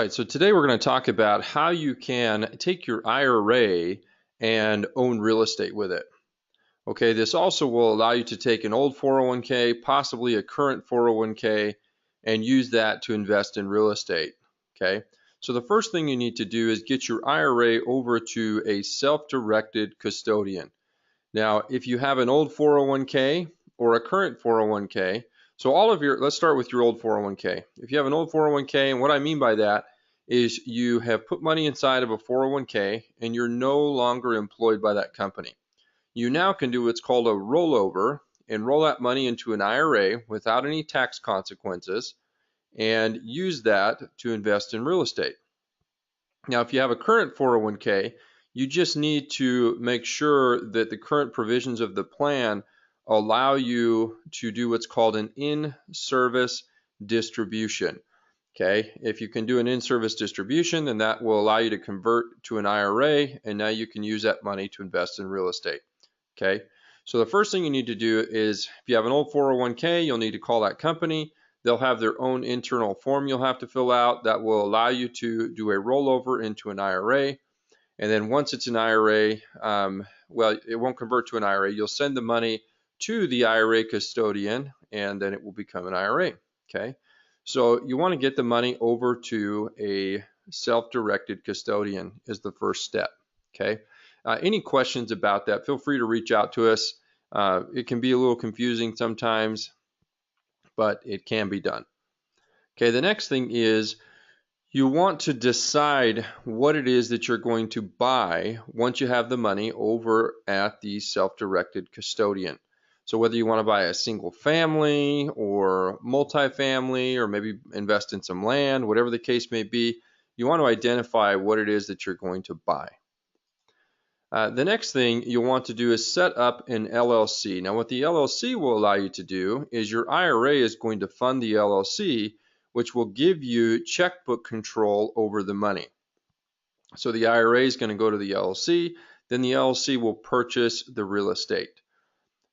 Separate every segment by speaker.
Speaker 1: right, so today we're going to talk about how you can take your IRA and own real estate with it. Okay, this also will allow you to take an old 401k, possibly a current 401k, and use that to invest in real estate. Okay, so the first thing you need to do is get your IRA over to a self-directed custodian. Now, if you have an old 401k or a current 401k, so let's start with your old 401k. If you have an old 401k, and what I mean by that is you have put money inside of a 401k and you're no longer employed by that company. You now can do what's called a rollover and roll that money into an IRA without any tax consequences and use that to invest in real estate. Now, if you have a current 401k, you just need to make sure that the current provisions of the plan allow you to do what's called an in-service distribution. Okay, if you can do an in-service distribution, then that will allow you to convert to an IRA, and now you can use that money to invest in real estate. Okay, so the first thing you need to do is, if you have an old 401k, you'll need to call that company. They'll have their own internal form you'll have to fill out that will allow you to do a rollover into an IRA. And then once it's an IRA, well, it won't convert to an IRA. You'll send the money to the IRA custodian, and then it will become an IRA. Okay, so you want to get the money over to a self-directed custodian is the first step. Okay, any questions about that, feel free to reach out to us. It can be a little confusing sometimes, but it can be done. Okay, the next thing is you want to decide what it is that you're going to buy once you have the money over at the self-directed custodian. So whether you want to buy a single family or multifamily or maybe invest in some land, whatever the case may be, you want to identify what it is that you're going to buy. The next thing you'll want to do is set up an LLC. Now what the LLC will allow you to do is your IRA is going to fund the LLC, which will give you checkbook control over the money. So the IRA is going to go to the LLC, then the LLC will purchase the real estate.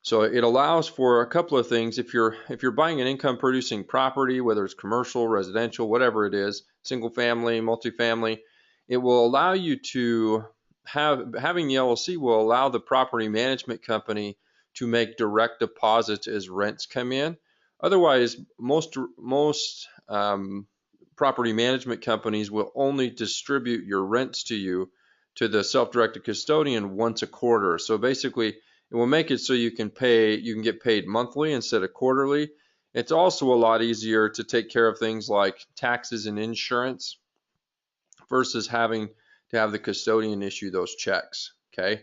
Speaker 1: So it allows for a couple of things. If you're buying an income producing property, whether it's commercial, residential, whatever it is, single family, multifamily, it will allow you to having the LLC will allow the property management company to make direct deposits as rents come in. Otherwise, most property management companies will only distribute your rents to you, to the self-directed custodian, once a quarter. So basically, it will make it so you can get paid monthly instead of quarterly. It's also a lot easier to take care of things like taxes and insurance versus having to have the custodian issue those checks. Okay.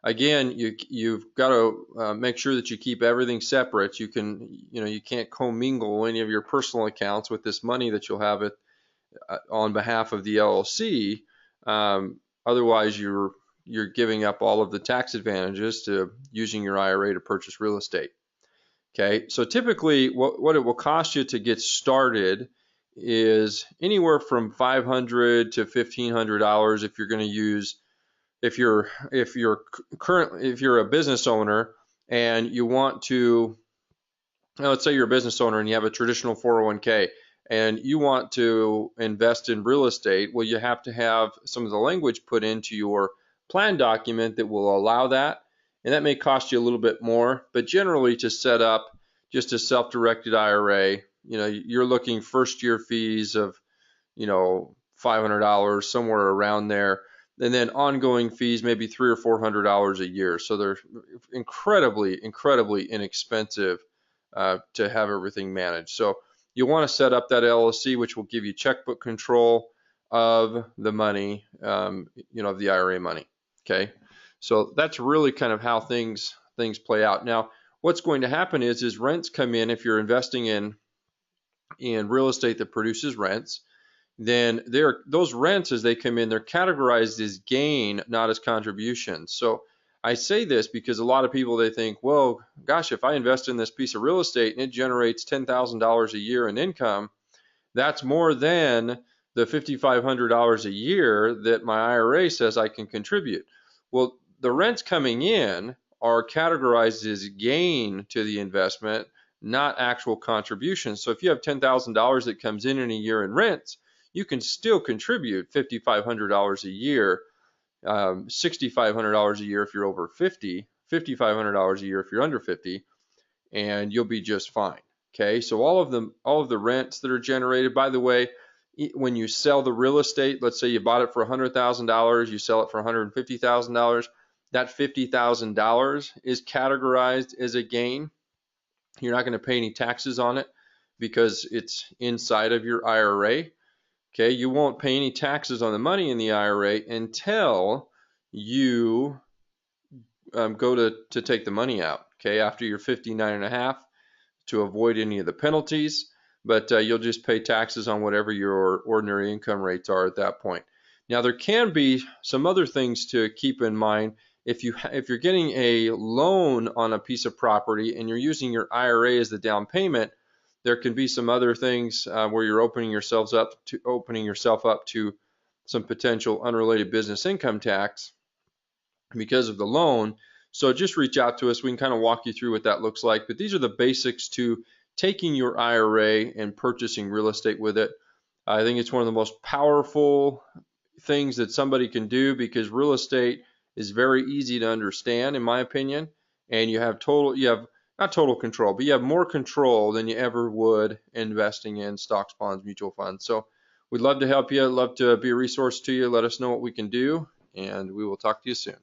Speaker 1: Again, you've got to make sure that you keep everything separate. You can't commingle any of your personal accounts with this money that you'll have on behalf of the LLC. Otherwise, you're giving up all of the tax advantages to using your IRA to purchase real estate. Okay, so typically what it will cost you to get started is anywhere from $500 to $1,500 if you're going to use. If you're a business owner and you want to, let's say you're a business owner and you have a traditional 401k and you want to invest in real estate, well, you have to have some of the language put into your plan document that will allow that, and that may cost you a little bit more. But generally, to set up just a self-directed IRA, you're looking first year fees of $500, somewhere around there. And then ongoing fees, maybe $300 or $400 a year. So they're incredibly inexpensive to have everything managed. So you want to set up that LLC, which will give you checkbook control of the money, of the IRA money. Okay, so that's really kind of how things play out. Now, what's going to happen is rents come in. If you're investing in real estate that produces rents, then those rents, as they come in, they're categorized as gain, not as contribution. So I say this because a lot of people, they think, well, gosh, if I invest in this piece of real estate and it generates $10,000 a year in income, that's more than the $5,500 a year that my IRA says I can contribute. Well, the rents coming in are categorized as gain to the investment, not actual contributions. So if you have $10,000 that comes in a year in rents, you can still contribute $5,500 a year, $6,500 a year if you're over 50, $5,500 a year if you're under 50, and you'll be just fine. Okay, so all of the rents that are generated, by the way, when you sell the real estate, let's say you bought it for $100,000, you sell it for $150,000, that $50,000 is categorized as a gain. You're not going to pay any taxes on it because it's inside of your IRA. Okay, you won't pay any taxes on the money in the IRA until you go to take the money out. Okay, after you're 59 and a half, to avoid any of the penalties, but you'll just pay taxes on whatever your ordinary income rates are at that point. Now, there can be some other things to keep in mind. If you're getting a loan on a piece of property and you're using your IRA as the down payment, there can be some other things where you're opening yourself up to some potential unrelated business income tax because of the loan. So just reach out to us. We can kind of walk you through what that looks like. But these are the basics to taking your IRA and purchasing real estate with it. I think it's one of the most powerful things that somebody can do because real estate is very easy to understand, in my opinion. And you have not total control, but you have more control than you ever would investing in stocks, bonds, mutual funds. So we'd love to help you. I'd love to be a resource to you. Let us know what we can do, and we will talk to you soon.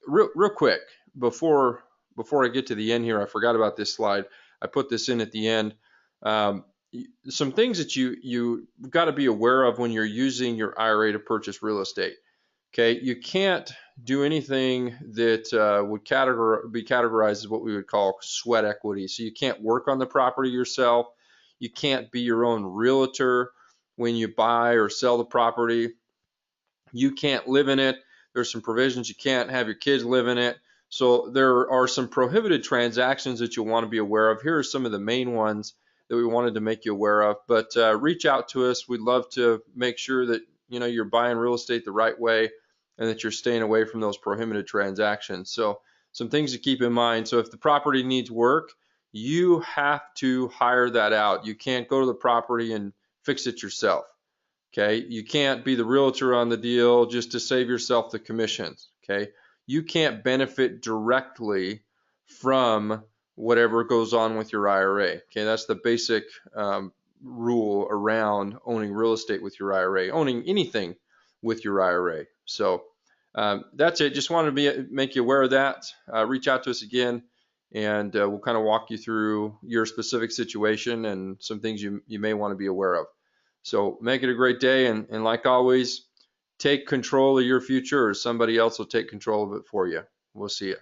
Speaker 1: Real quick, before I get to the end here, I forgot about this slide. I put this in at the end. Some things that you got to be aware of when you're using your IRA to purchase real estate. Okay, you can't do anything that would be categorized as what we would call sweat equity. So you can't work on the property yourself. You can't be your own realtor when you buy or sell the property. You can't live in it. There's some provisions. You can't have your kids live in it. So there are some prohibited transactions that you'll want to be aware of. Here are some of the main ones that we wanted to make you aware of. But reach out to us. We'd love to make sure that you're buying real estate the right way and that you're staying away from those prohibited transactions. So some things to keep in mind. So if the property needs work, you have to hire that out. You can't go to the property and fix it yourself. Okay, you can't be the realtor on the deal just to save yourself the commissions. Okay, you can't benefit directly from whatever goes on with your IRA. Okay, that's the basic rule around owning real estate with your IRA, owning anything with your IRA. So that's it. Just wanted to make you aware of that. Reach out to us again, and we'll kind of walk you through your specific situation and some things you may want to be aware of. So make it a great day, and like always, take control of your future, or somebody else will take control of it for you. We'll see you.